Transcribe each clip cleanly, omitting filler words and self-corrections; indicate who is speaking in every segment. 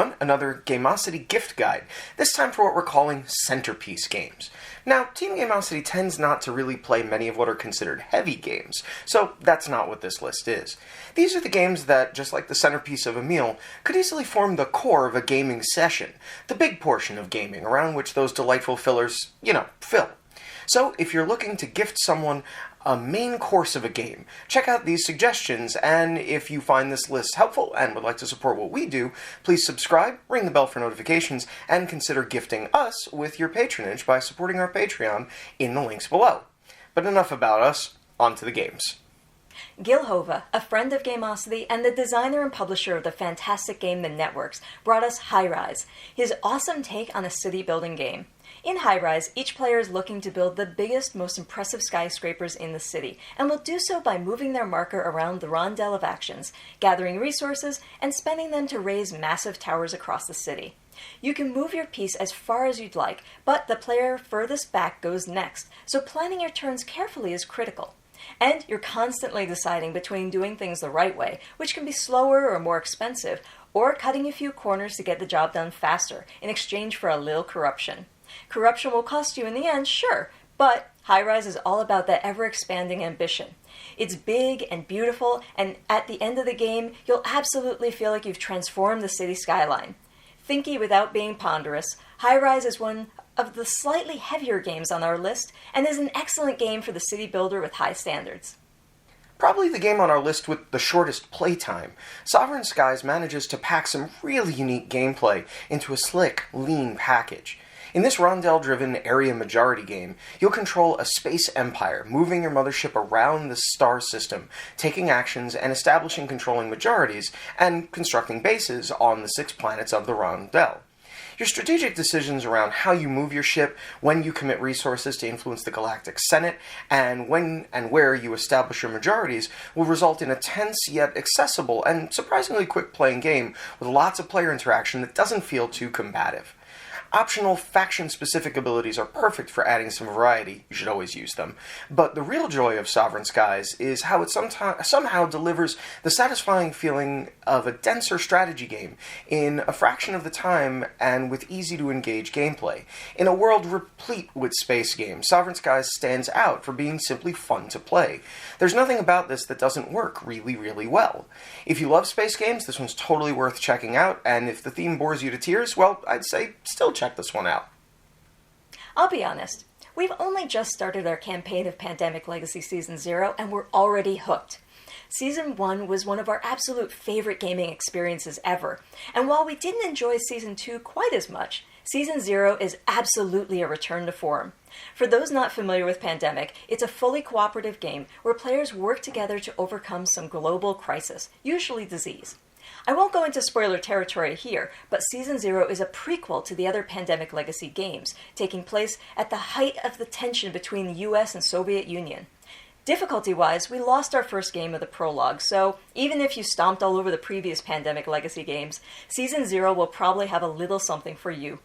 Speaker 1: everyone, another Gameosity gift guide, this time for what we're calling Centerpiece games. Now, Team Gameosity tends not to really play many of what are considered heavy games, so that's not what this list is. These are the games that, just like the centerpiece of a meal, could easily form the core of a gaming session, the big portion of gaming around which those delightful fillers, fill. So, if you're looking to gift someone a main course of a game, check out these suggestions, and if you find this list helpful and would like to support what we do, please subscribe, ring the bell for notifications, and consider gifting us with your patronage by supporting our Patreon in the links below. But enough about us, on to the games.
Speaker 2: Gil Hova, a friend of Gameosity and the designer and publisher of the fantastic game The Networks, brought us High Rise, his awesome take on a city-building game. In High Rise, each player is looking to build the biggest, most impressive skyscrapers in the city, and will do so by moving their marker around the rondel of actions, gathering resources, and spending them to raise massive towers across the city. You can move your piece as far as you'd like, but the player furthest back goes next, so planning your turns carefully is critical. And you're constantly deciding between doing things the right way, which can be slower or more expensive, or cutting a few corners to get the job done faster, in exchange for a little corruption. Corruption will cost you in the end, sure, but High Rise is all about that ever-expanding ambition. It's big and beautiful, and at the end of the game, you'll absolutely feel like you've transformed the city skyline. Thinky without being ponderous, High Rise is one of the slightly heavier games on our list, and is an excellent game for the city builder with high standards.
Speaker 1: Probably the game on our list with the shortest playtime, Sovereign Skies manages to pack some really unique gameplay into a slick, lean package. In this rondel-driven area majority game, you'll control a space empire, moving your mothership around the star system, taking actions and establishing controlling majorities, and constructing bases on the 6 planets of the rondel. Your strategic decisions around how you move your ship, when you commit resources to influence the Galactic Senate, and when and where you establish your majorities will result in a tense yet accessible and surprisingly quick-playing game with lots of player interaction that doesn't feel too combative. Optional faction-specific abilities are perfect for adding some variety, you should always use them, but the real joy of Sovereign Skies is how it somehow delivers the satisfying feeling of a denser strategy game in a fraction of the time and with easy-to-engage gameplay. In a world replete with space games, Sovereign Skies stands out for being simply fun to play. There's nothing about this that doesn't work really, really well. If you love space games, this one's totally worth checking out, and if the theme bores you to tears, well, I'd say still check this one out.
Speaker 2: I'll be honest, we've only just started our campaign of Pandemic Legacy Season 0, and we're already hooked. Season 1 was one of our absolute favorite gaming experiences ever, and while we didn't enjoy Season 2 quite as much, Season 0 is absolutely a return to form. For those not familiar with Pandemic, it's a fully cooperative game where players work together to overcome some global crisis, usually disease. I won't go into spoiler territory here, but Season 0 is a prequel to the other Pandemic Legacy games, taking place at the height of the tension between the US and Soviet Union. Difficulty-wise, we lost our first game of the prologue, so even if you stomped all over the previous Pandemic Legacy games, Season 0 will probably have a little something for you.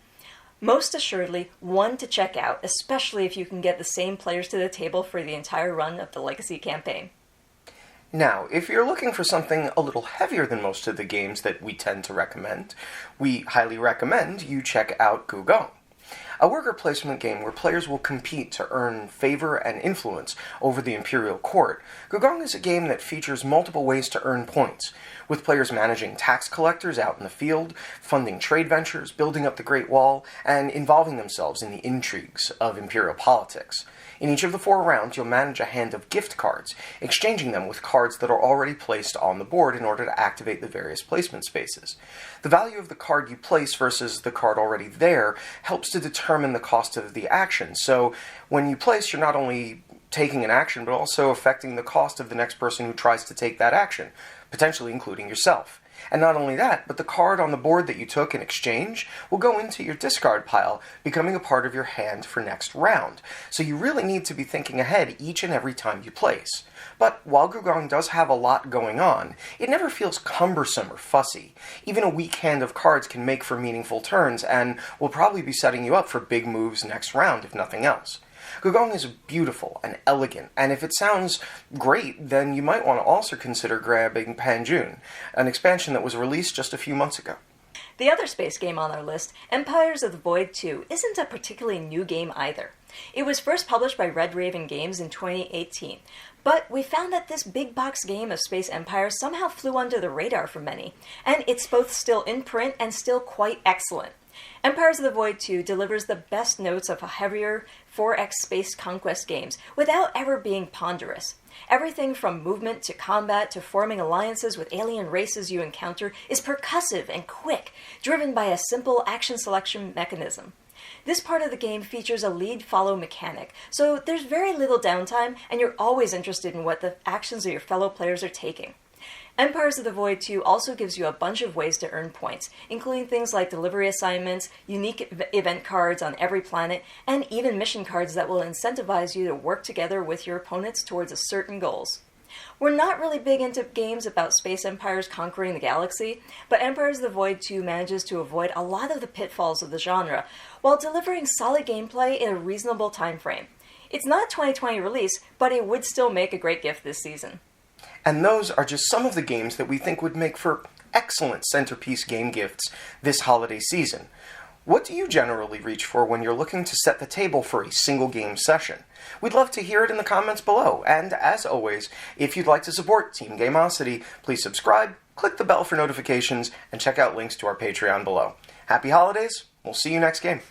Speaker 2: Most assuredly, one to check out, especially if you can get the same players to the table for the entire run of the Legacy campaign.
Speaker 1: Now, if you're looking for something a little heavier than most of the games that we tend to recommend, we highly recommend you check out Gùgōng, a worker placement game where players will compete to earn favor and influence over the Imperial Court. Gùgōng is a game that features multiple ways to earn points, with players managing tax collectors out in the field, funding trade ventures, building up the Great Wall, and involving themselves in the intrigues of imperial politics. In each of the 4 rounds, you'll manage a hand of gift cards, exchanging them with cards that are already placed on the board in order to activate the various placement spaces. The value of the card you place versus the card already there helps to determine the cost of the action, so when you place, you're not only taking an action, but also affecting the cost of the next person who tries to take that action, potentially including yourself. And not only that, but the card on the board that you took in exchange will go into your discard pile, becoming a part of your hand for next round. So you really need to be thinking ahead each and every time you place. But while Gùgōng does have a lot going on, it never feels cumbersome or fussy. Even a weak hand of cards can make for meaningful turns, and will probably be setting you up for big moves next round, if nothing else. Gùgōng is beautiful and elegant, and if it sounds great, then you might want to also consider grabbing Panjun, an expansion that was released just a few months ago.
Speaker 2: The other space game on our list, Empires of the Void 2, isn't a particularly new game either. It was first published by Red Raven Games in 2018, but we found that this big box game of Space Empires somehow flew under the radar for many, and it's both still in print and still quite excellent. Empires of the Void 2 delivers the best notes of heavier 4X space conquest games without ever being ponderous. Everything from movement to combat to forming alliances with alien races you encounter is percussive and quick, driven by a simple action selection mechanism. This part of the game features a lead-follow mechanic, so there's very little downtime and you're always interested in what the actions of your fellow players are taking. Empires of the Void 2 also gives you a bunch of ways to earn points, including things like delivery assignments, unique event cards on every planet, and even mission cards that will incentivize you to work together with your opponents towards certain goals. We're not really big into games about space empires conquering the galaxy, but Empires of the Void 2 manages to avoid a lot of the pitfalls of the genre, while delivering solid gameplay in a reasonable time frame. It's not a 2020 release, but it would still make a great gift this season.
Speaker 1: And those are just some of the games that we think would make for excellent Centerpiece game gifts this holiday season. What do you generally reach for when you're looking to set the table for a single game session? We'd love to hear it in the comments below, and as always, if you'd like to support Team Gameosity, please subscribe, click the bell for notifications, and check out links to our Patreon below. Happy holidays, we'll see you next game.